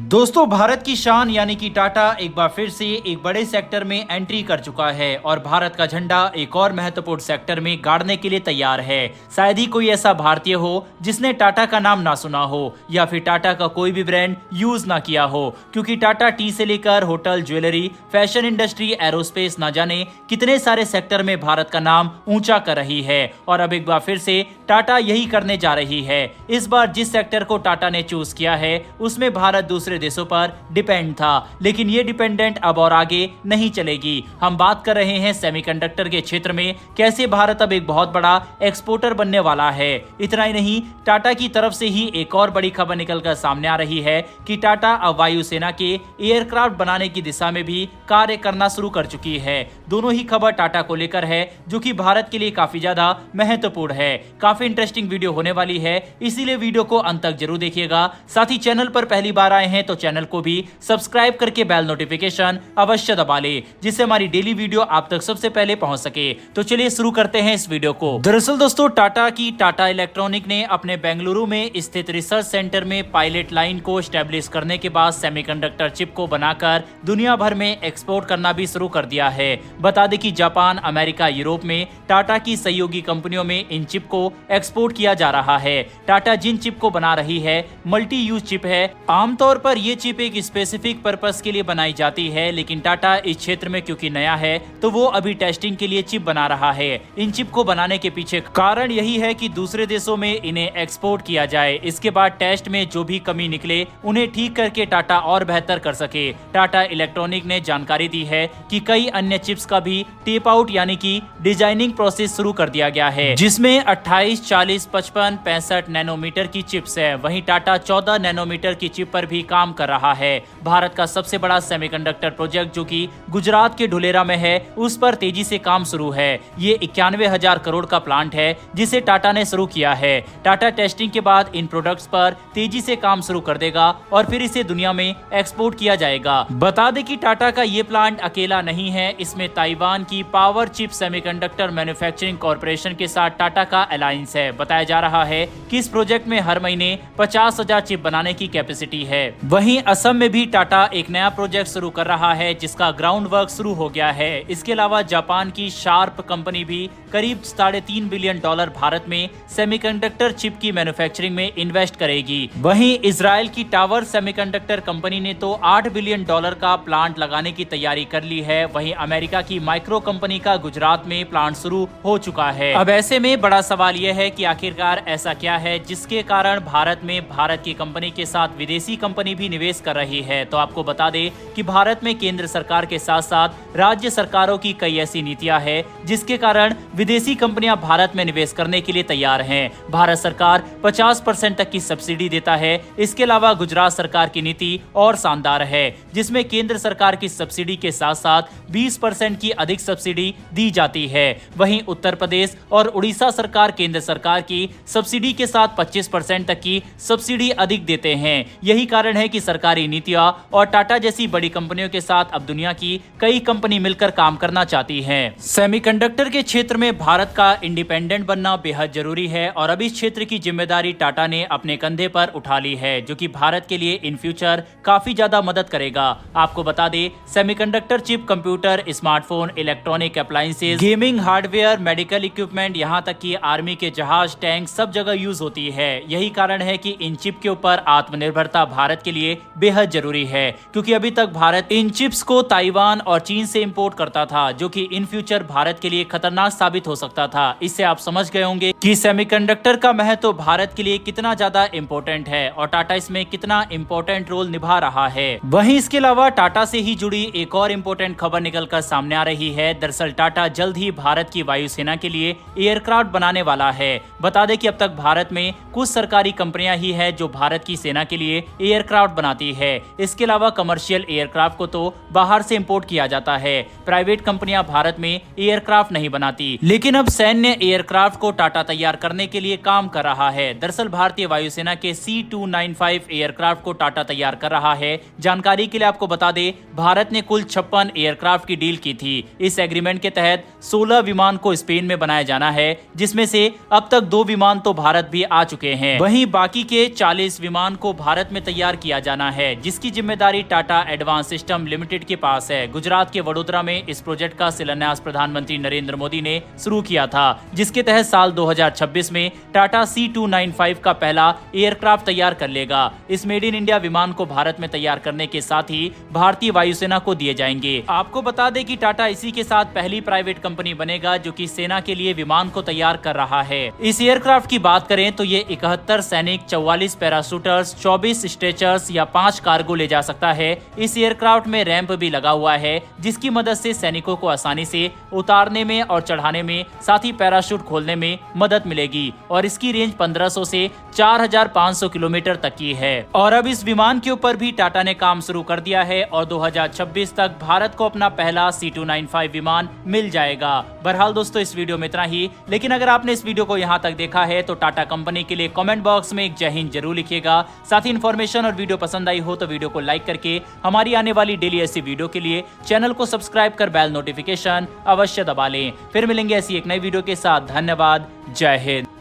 दोस्तों, भारत की शान यानी कि टाटा एक बार फिर से एक बड़े सेक्टर में एंट्री कर चुका है और भारत का झंडा एक और महत्वपूर्ण सेक्टर में गाड़ने के लिए तैयार है। शायद ही कोई ऐसा भारतीय हो जिसने टाटा का नाम ना सुना हो या फिर टाटा का कोई भी ब्रांड यूज ना किया हो, क्योंकि टाटा टी से लेकर hotel, jewellery, fashion industry, aerospace, ना जाने कितने सारे सेक्टर में भारत का नाम ऊंचा कर रही है। और अब एक बार फिर से टाटा यही करने जा रही है। इस बार जिस सेक्टर को टाटा ने चूज किया है उसमें भारत दूसरे देशों पर डिपेंड था, लेकिन ये डिपेंडेंट अब और आगे नहीं चलेगी। हम बात कर रहे हैं सेमीकंडक्टर के क्षेत्र में कैसे भारत अब एक बहुत बड़ा एक्सपोर्टर बनने वाला है। इतना ही नहीं, टाटा की तरफ से ही एक और बड़ी खबर निकलकर सामने आ रही है कि टाटा अब वायुसेना के एयरक्राफ्ट बनाने की दिशा में भी कार्य करना शुरू कर चुकी है। दोनों ही खबर टाटा को लेकर है, जो कि भारत के लिए काफी ज्यादा महत्वपूर्ण है। काफी इंटरेस्टिंग वीडियो होने वाली है, इसीलिए वीडियो को अंत तक जरूर देखिएगा। साथ ही चैनल पर पहली बार आए हैं तो चैनल को भी सब्सक्राइब करके बेल नोटिफिकेशन अवश्य दबा ले, जिससे हमारी डेली वीडियो आप तक सबसे पहले पहुंच सके। तो चलिए शुरू करते हैं इस वीडियो को। दरअसल दोस्तों, टाटा की टाटा इलेक्ट्रॉनिक ने अपने बेंगलुरु में स्थित रिसर्च सेंटर में पायलट लाइन को स्टैब्लिश करने के बाद सेमीकंडक्टर चिप को बनाकर दुनिया भर में एक्सपोर्ट करना भी शुरू कर दिया है। बता दें कि जापान, अमेरिका, यूरोप में टाटा की सहयोगी कंपनियों में इन चिप को एक्सपोर्ट किया जा रहा है। टाटा जिन चिप को बना रही है मल्टी यूज चिप है। आमतौर पर ये चिप एक स्पेसिफिक पर्पस के लिए बनाई जाती है, लेकिन टाटा इस क्षेत्र में क्योंकि नया है तो वो अभी टेस्टिंग के लिए चिप बना रहा है। इन चिप को बनाने के पीछे कारण यही है कि दूसरे देशों में इन्हें एक्सपोर्ट किया जाए। इसके बाद टेस्ट में जो भी कमी निकले उन्हें ठीक करके टाटा और बेहतर कर सके। टाटा इलेक्ट्रॉनिक ने जानकारी दी है कि कई अन्य चिप्स का भी टेप आउट यानी कि डिजाइनिंग प्रोसेस शुरू कर दिया गया है, जिसमें 28, 40, 55, 65 नैनोमीटर की चिप्स है। वहीं टाटा 14 नैनोमीटर की चिप पर भी काम कर रहा है। भारत का सबसे बड़ा सेमीकंडक्टर प्रोजेक्ट जो कि गुजरात के ढुलेरा में है, उस पर तेजी से काम शुरू है। ये 91,000 करोड़ का प्लांट है जिसे टाटा ने शुरू किया है। टाटा टेस्टिंग के बाद इन प्रोडक्ट्स पर तेजी से काम शुरू कर देगा और फिर इसे दुनिया में एक्सपोर्ट किया जाएगा। बता दें कि टाटा का ये प्लांट अकेला नहीं है, इसमें ताइवान की power chip semiconductor manufacturing corporation के साथ टाटा का अलायंस है। बताया जा रहा है कि इस प्रोजेक्ट में हर महीने 50,000 चिप बनाने की कैपेसिटी है। वहीं असम में भी टाटा एक नया प्रोजेक्ट शुरू कर रहा है जिसका ग्राउंड वर्क शुरू हो गया है। इसके अलावा जापान की शार्प कंपनी भी करीब $3.5 बिलियन भारत में सेमीकंडक्टर चिप की मैन्युफैक्चरिंग में इन्वेस्ट करेगी। वहीं इजराइल की टावर सेमीकंडक्टर कंपनी ने तो $8 बिलियन का प्लांट लगाने की तैयारी कर ली है। वहीं अमेरिका की माइक्रो कंपनी का गुजरात में प्लांट शुरू हो चुका है। अब ऐसे में बड़ा सवाल यह है कि आखिरकार ऐसा क्या है जिसके कारण भारत में भारत की कंपनी के साथ विदेशी कंपनी भी निवेश कर रही है। तो आपको बता दें कि भारत में केंद्र सरकार के साथ साथ राज्य सरकारों की कई ऐसी नीतियां हैं जिसके कारण विदेशी कंपनियां भारत में निवेश करने के लिए तैयार हैं। भारत सरकार 50% तक की सब्सिडी देता है। इसके अलावा गुजरात सरकार की नीति और शानदार है, जिसमें केंद्र सरकार की सब्सिडी के साथ साथ 20% की अधिक सब्सिडी दी जाती है। वहीं उत्तर प्रदेश और उड़ीसा सरकार केंद्र सरकार की सब्सिडी के साथ 25% तक की सब्सिडी अधिक देते हैं। यही कारण है कि सरकारी नीतियां और टाटा जैसी बड़ी कंपनियों के साथ अब दुनिया की कई कंपनी मिलकर काम करना चाहती हैं। सेमीकंडक्टर के क्षेत्र में भारत का इंडिपेंडेंट बनना बेहद जरूरी है और अब इस क्षेत्र की जिम्मेदारी टाटा ने अपने कंधे पर उठा ली है, जो कि भारत के लिए इन फ्यूचर काफी ज्यादा मदद करेगा। आपको बता दें, semiconductor chip computer, smartphone, electronic appliances, gaming hardware, medical equipment, यहाँ तक कि आर्मी के जहाज, टैंक सब जगह यूज होती है। यही कारण है कि इन चिप के ऊपर आत्मनिर्भरता भारत के लिए बेहद जरूरी है, क्योंकि अभी तक भारत इन चिप्स को ताइवान और चीन से इंपोर्ट करता था, जो कि इन फ्यूचर भारत के लिए खतरनाक साबित हो सकता था। इससे आप समझ गए होंगे कि सेमीकंडक्टर का महत्व भारत के लिए कितना ज्यादा इंपॉर्टेंट है और टाटा इसमें कितना इंपॉर्टेंट रोल निभा रहा है। वहीं इसके अलावा टाटा से ही जुड़ी एक और इम्पोर्टेंट खबर निकलकर सामने आ रही है। दरअसल टाटा जल्द ही भारत की वायुसेना के लिए एयरक्राफ्ट बनाने वाला है। बता दें कि अब तक भारत में कुछ सरकारी कंपनियां ही है जो भारत की सेना के लिए एयरक्राफ्ट बनाती है। इसके अलावा कमर्शियल एयरक्राफ्ट को तो बाहर से इंपोर्ट किया जाता है। प्राइवेट कंपनियां भारत में एयरक्राफ्ट नहीं बनाती, लेकिन अब सैन्य एयरक्राफ्ट को टाटा तैयार करने के लिए काम कर रहा है। दरअसल भारतीय वायुसेना के C295 एयरक्राफ्ट को टाटा तैयार कर रहा है। जानकारी के लिए आपको बता दें, भारत ने कुल 56 एयरक्राफ्ट की डील की थी। इस एग्रीमेंट के तहत 16 विमान को स्पेन में बनाया जाना है, जिसमें से अब तक 2 विमान तो भारत भी आ चुके हैं। वहीं बाकी के 40 विमान को भारत में तैयार किया किया जाना है, जिसकी जिम्मेदारी टाटा एडवांस सिस्टम लिमिटेड के पास है। गुजरात के वडोदरा में इस प्रोजेक्ट का शिलान्यास प्रधानमंत्री नरेंद्र मोदी ने शुरू किया था, जिसके तहत साल 2026 में टाटा C295 का पहला एयरक्राफ्ट तैयार कर लेगा। इस मेड इन इंडिया विमान को भारत में तैयार करने के साथ ही भारतीय वायुसेना को दिए जाएंगे। आपको बता दें कि टाटा इसी के साथ पहली प्राइवेट कंपनी बनेगा जो कि सेना के लिए विमान को तैयार कर रहा है। इस एयरक्राफ्ट की बात करें तो ये 71 सैनिक, 44 पैराशूटर्स, 24 स्ट्रेचर्स या 5 कार्गो ले जा सकता है। इस एयरक्राफ्ट में रैंप भी लगा हुआ है, जिसकी मदद से सैनिकों को आसानी से उतारने में और चढ़ाने में, साथ ही पैराशूट खोलने में मदद मिलेगी। और इसकी रेंज 1500 से 4500 किलोमीटर तक की है। और अब इस विमान के ऊपर भी टाटा ने काम शुरू कर दिया है और 2026 तक भारत को अपना पहला C295 विमान मिल जाएगा। बहरहाल दोस्तों, इस वीडियो में इतना ही, लेकिन अगर आपने इस वीडियो को यहाँ तक देखा है तो टाटा कंपनी के लिए कमेंट बॉक्स में एक जय हिंद जरूर लिखिएगा। साथ ही इन्फॉर्मेशन और वीडियो पसंद आई हो तो वीडियो को लाइक करके हमारी आने वाली डेली ऐसी वीडियो के लिए चैनल को सब्सक्राइब कर बेल नोटिफिकेशन अवश्य दबा लें। फिर मिलेंगे ऐसी एक नई वीडियो के साथ। धन्यवाद। जय हिंद।